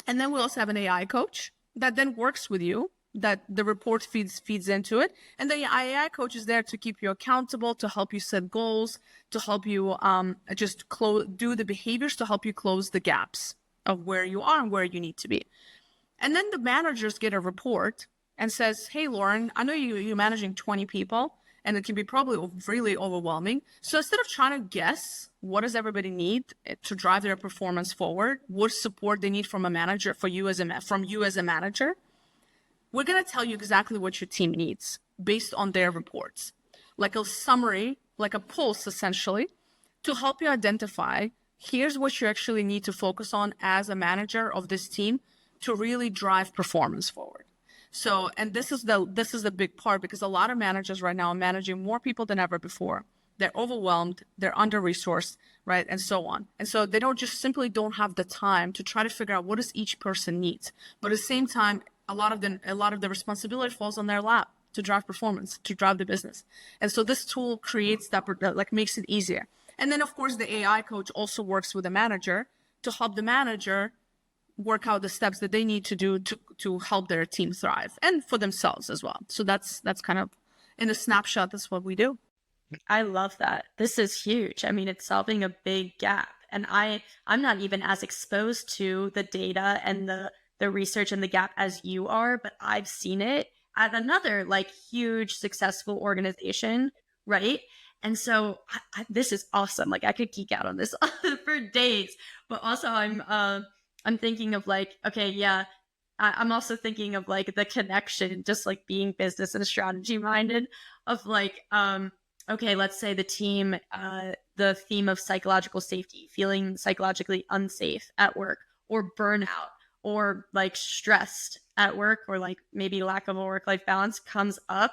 And then we also have an AI coach that then works with you, that the report feeds into it. And the AI coach is there to keep you accountable, to help you set goals, to help you do the behaviors to help you close the gaps of where you are and where you need to be. And then the managers get a report and says, hey, Lauren, I know you're managing 20 people, and it can be probably really overwhelming. So instead of trying to guess what does everybody need to drive their performance forward, what support they need from a manager, from you as a manager, we're going to tell you exactly what your team needs based on their reports, like a summary, like a pulse, essentially, to help you identify, here's what you actually need to focus on as a manager of this team to really drive performance forward. So, and this is the big part, because a lot of managers right now are managing more people than ever before. They're overwhelmed, they're under-resourced, right, and so on. And so they don't have the time to try to figure out what does each person need. But at the same time, a lot of the responsibility falls on their lap to drive performance, to drive the business. And so this tool creates that, like, makes it easier. And then, of course, the AI coach also works with the manager to help the manager work out the steps that they need to do to help their team thrive, and for themselves as well. So that's kind of, in a snapshot, that's what we do. I love that. This is huge. I mean, it's solving a big gap. And I'm not even as exposed to the data and the research and the gap as you are, but I've seen it at another like huge successful organization, right? And so this is awesome. Like, I could geek out on this for days, but also I'm thinking of like, okay, yeah, I'm also thinking of like the connection, just like being business and strategy minded, of like, okay, let's say the team, the theme of psychological safety, feeling psychologically unsafe at work, or burnout, or like stressed at work, or like maybe lack of a work-life balance comes up.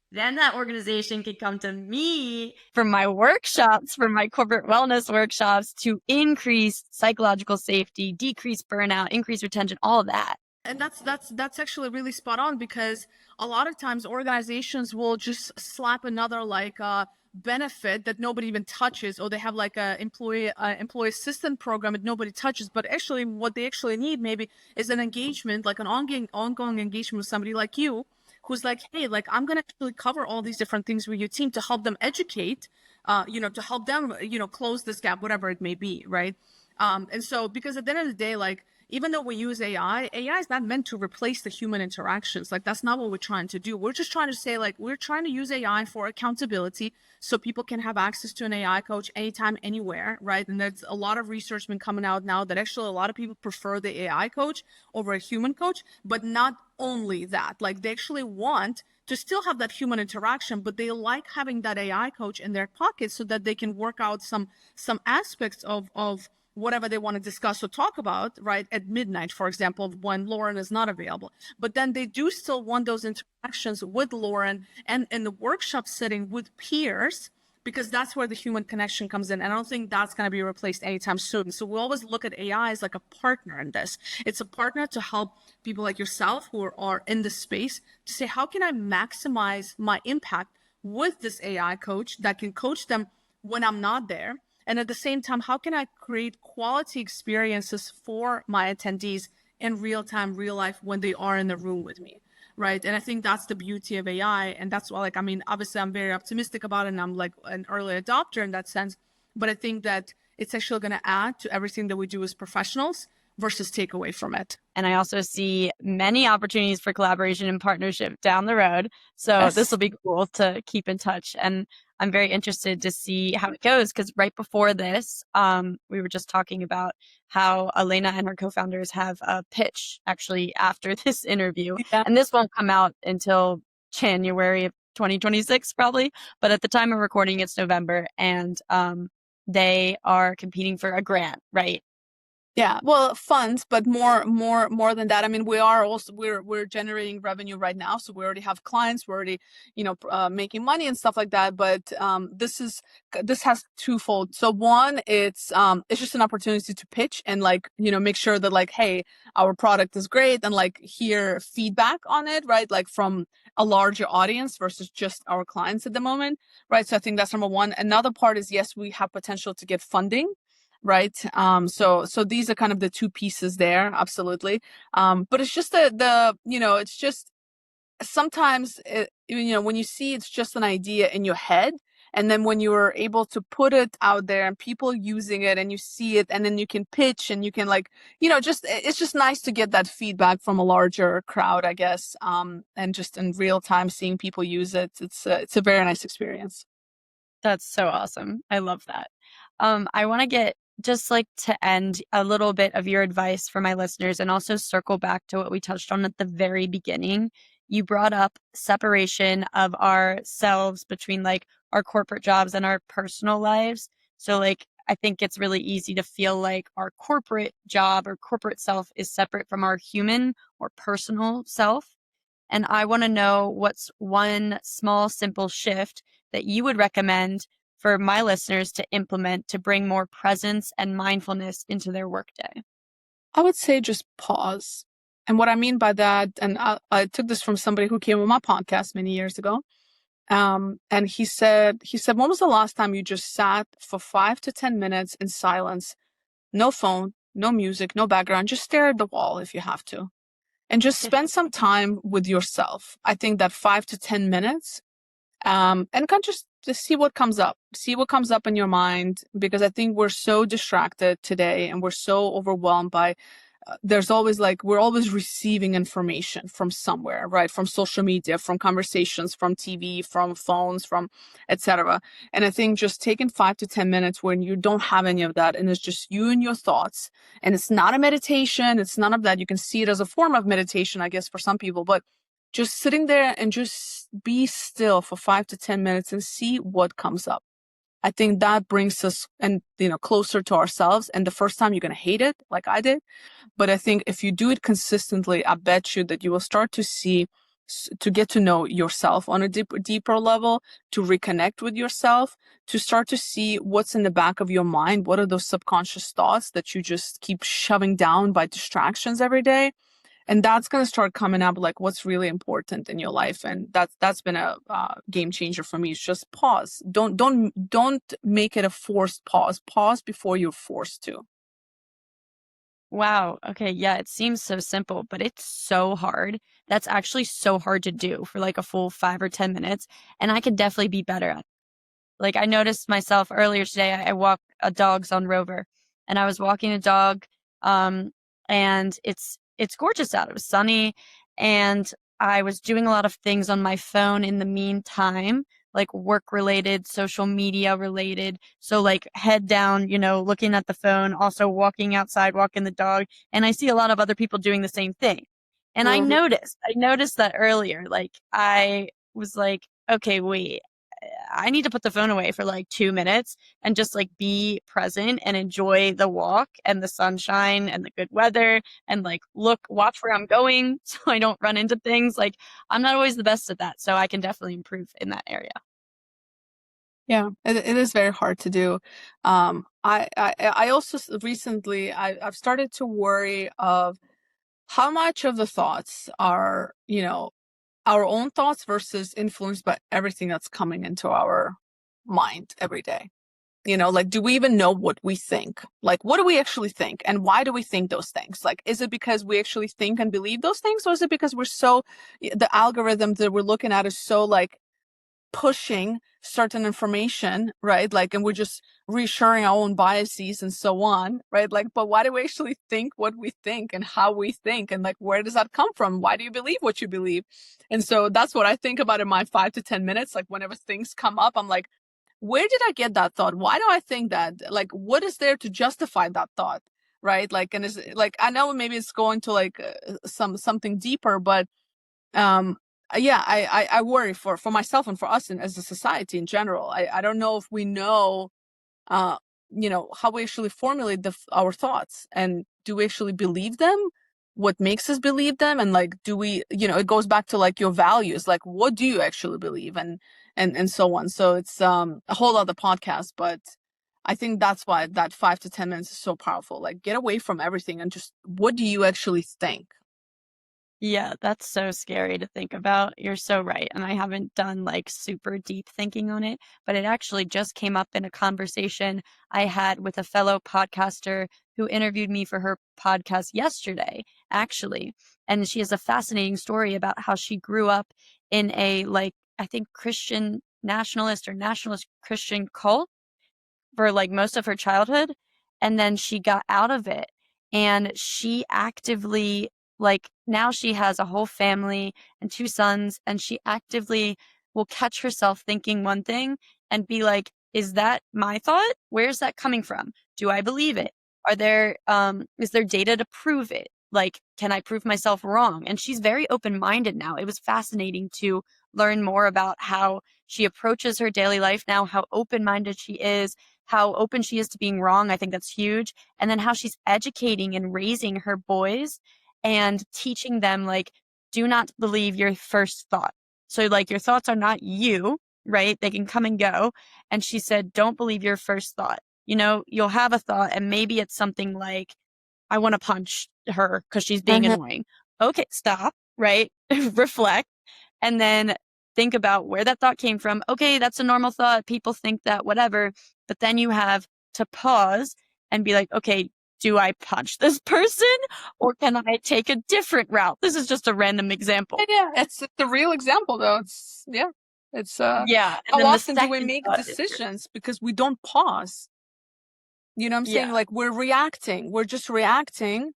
Then that organization can come to me for my workshops, for my corporate wellness workshops, to increase psychological safety, decrease burnout, increase retention, all of that. And that's actually really spot on, because a lot of times organizations will just slap another like benefit that nobody even touches, or they have like a employee assistant program that nobody touches. But actually, what they actually need maybe is an engagement, like an ongoing engagement with somebody like you, who's like, hey, like, I'm going to actually cover all these different things with your team to help them educate, to help them, close this gap, whatever it may be, right? And so, because at the end of the day, like, even though we use AI is not meant to replace the human interactions. Like, that's not what we're trying to do. We're just trying to say, like, we're trying to use AI for accountability so people can have access to an AI coach anytime, anywhere, right? And there's a lot of research been coming out now that actually a lot of people prefer the AI coach over a human coach, but not only that. Like, they actually want to still have that human interaction, but they like having that AI coach in their pocket so that they can work out some aspects of whatever they want to discuss or talk about, right, at midnight, for example, when Lauren is not available. But then they do still want those interactions with Lauren and in the workshop setting with peers, because that's where the human connection comes in. And I don't think that's going to be replaced anytime soon. So we always look at AI as like a partner in this. It's a partner to help people like yourself who are in the space to say, how can I maximize my impact with this AI coach that can coach them when I'm not there? And at the same time, how can I create quality experiences for my attendees in real time, real life, when they are in the room with me, right? And I think that's the beauty of AI. And that's why, like, I mean, obviously I'm very optimistic about it and I'm like an early adopter in that sense. But I think that it's actually going to add to everything that we do as professionals versus take away from it. And I also see many opportunities for collaboration and partnership down the road. So this will be cool to keep in touch. And I'm very interested to see how it goes, because right before this, we were just talking about how Elena and her co-founders have a pitch actually after this interview. Yeah. And this won't come out until January of 2026 probably. But at the time of recording, it's November, and they are competing for a grant, right? Yeah, well, funds, but more than that. I mean, we're generating revenue right now, so we already have clients. We're already, making money and stuff like that. But this has twofold. So one, it's just an opportunity to pitch and make sure that hey, our product is great, and hear feedback on it, right? Like from a larger audience versus just our clients at the moment, right? So I think that's number one. Another part is, yes, we have potential to get funding, right? So these are kind of the two pieces there, absolutely. But it's just it's just sometimes when you see it's just an idea in your head, and then when you're able to put it out there and people using it and you see it, and then you can pitch and you can it's just nice to get that feedback from a larger crowd, I guess. And just in real time seeing people use it, it's a very nice experience. That's so awesome. I love that. I want to get just to end a little bit of your advice for my listeners, and also circle back to what we touched on at the very beginning. You brought up separation of ourselves between our corporate jobs and our personal lives. So I think it's really easy to feel like our corporate job or corporate self is separate from our human or personal self. And I want to know what's one small, simple shift that you would recommend for my listeners to implement to bring more presence and mindfulness into their workday. I would say just pause. And what I mean by that, and I took this from somebody who came on my podcast many years ago. And he said, when was the last time you just sat for 5 to 10 minutes in silence? No phone, no music, no background, just stare at the wall if you have to. And just spend some time with yourself. I think that 5 to 10 minutes, and kind of just see what comes up. See what comes up in your mind, because I think we're so distracted today and we're so overwhelmed by there's always we're always receiving information from somewhere, right? From social media, from conversations, from TV, from phones, from etc. And I think just taking 5 to 10 minutes when you don't have any of that, and it's just you and your thoughts, and it's not a meditation, it's none of that. You can see it as a form of meditation, I guess, for some people, but just sitting there and just be still for 5 to 10 minutes and see what comes up. I think that brings us closer to ourselves. And the first time you're going to hate it, like I did. But I think if you do it consistently, I bet you that you will start to get to know yourself on a deeper level, to reconnect with yourself, to start to see what's in the back of your mind. What are those subconscious thoughts that you just keep shoving down by distractions every day? And that's going to start coming up, what's really important in your life. And that's been a game changer for me. It's just pause. Don't make it a forced pause. Pause before you're forced to. Like, wow. Okay. Yeah. It seems so simple, but it's so hard. That's actually so hard to do for a full 5 or 10 minutes. And I could definitely be better at it. I noticed myself earlier today, I walk dogs on Rover, and I was walking a dog, and it's gorgeous out. It was sunny, and I was doing a lot of things on my phone in the meantime, like work related, social media related. So like head down, looking at the phone, also walking outside, walking the dog. And I see a lot of other people doing the same thing. And I Mhm. noticed that earlier. Like I was like, okay, wait, I need to put the phone away for like 2 minutes and just like be present and enjoy the walk and the sunshine and the good weather and like watch where I'm going so I don't run into things. Like I'm not always the best at that. So I can definitely improve in that area. Yeah, it is very hard to do. I also recently I've started to worry of how much of the thoughts are, our own thoughts versus influenced by everything that's coming into our mind every day. Like, do we even know what we think? Like, what do we actually think? And why do we think those things? Like, is it because we actually think and believe those things? Or is it because the algorithm that we're looking at is so like pushing certain information, right? Like, and we're just reassuring our own biases and so on, right? Like, but why do we actually think what we think and how we think? And like, where does that come from? Why do you believe what you believe? And so that's what I think about in my 5 to 10 minutes. Like, whenever things come up, I'm like, where did I get that thought? Why do I think that? Like, what is there to justify that thought? Right. Like, and it's like, I know maybe it's going to like something deeper, but um yeah, I worry for myself and for us and as a society in general. I don't know if we know uh how we actually formulate our thoughts, and do we actually believe them, what makes us believe them, and like do we, it goes back to like your values, like what do you actually believe, and so on. So it's a whole other podcast, but I think that's why that 5 to 10 minutes is so powerful. Like, get away from everything and just, what do you actually think? Yeah, that's so scary to think about. You're so right. And I haven't done like super deep thinking on it, but it actually just came up in a conversation I had with a fellow podcaster who interviewed me for her podcast yesterday, actually. And she has a fascinating story about how she grew up in a like, I think Christian nationalist or nationalist Christian cult for like most of her childhood, and then she got out of it, and she actively, like, now she has a whole family and 2 sons, and she actively will catch herself thinking one thing and be like, is that my thought? Where's that coming from? Do I believe it? Is there data to prove it? Like, can I prove myself wrong? And she's very open-minded now. It was fascinating to learn more about how she approaches her daily life now, how open-minded she is, how open she is to being wrong. I think that's huge. And then how she's educating and raising her boys and teaching them, like, do not believe your first thought. So, like, your thoughts are not you, right? They can come and go. And she said, don't believe your first thought. You'll have a thought, and maybe it's something like, I want to punch her because she's being Mhm. annoying. Okay, stop, right? Reflect, and then think about where that thought came from. Okay, that's a normal thought. People think that, whatever. But then you have to pause and be like, okay, do I punch this person, or can I take a different route? This is just a random example. Yeah, it's the real example though. It's Yeah. And how then the often do we second make thought is decisions because we don't pause? You know what I'm saying? yeah. Like, we're reacting. We're just reacting,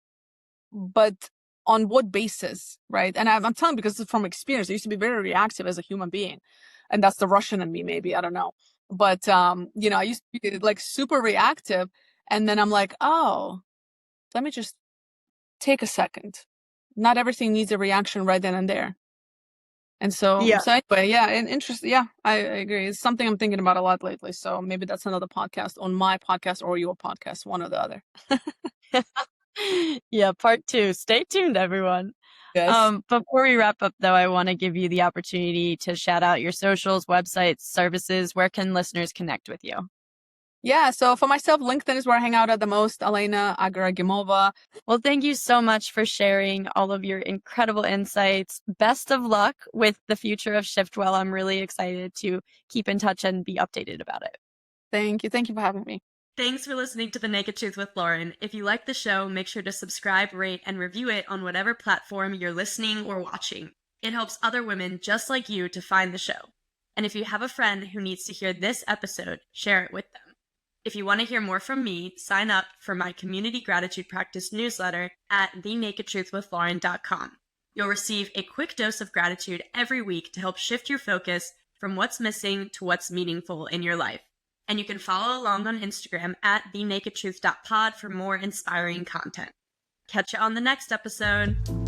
but on what basis, right? And I'm telling, because it's from experience. I used to be very reactive as a human being, and that's the Russian in me, maybe, I don't know. But I used to be like super reactive, and then I'm like, oh, let me just take a second. Not everything needs a reaction right then and there. And so, Yeah. so anyway, yeah, and interest, yeah, I agree. It's something I'm thinking about a lot lately. So maybe that's another podcast, on my podcast or your podcast, one or the other. Yeah, part 2. Stay tuned, everyone. Yes. Before we wrap up, though, I want to give you the opportunity to shout out your socials, websites, services. Where can listeners connect with you? Yeah. So for myself, LinkedIn is where I hang out at the most. Elena Agaragimova. Well, thank you so much for sharing all of your incredible insights. Best of luck with the future of Shiftwell. I'm really excited to keep in touch and be updated about it. Thank you. Thank you for having me. Thanks for listening to The Naked Truth with Lauren. If you like the show, make sure to subscribe, rate, and review it on whatever platform you're listening or watching. It helps other women just like you to find the show. And if you have a friend who needs to hear this episode, share it with them. If you want to hear more from me, sign up for my Community Gratitude Practice newsletter at thenakedtruthwithlauren.com. You'll receive a quick dose of gratitude every week to help shift your focus from what's missing to what's meaningful in your life. And you can follow along on Instagram at thenakedtruth.pod for more inspiring content. Catch you on the next episode.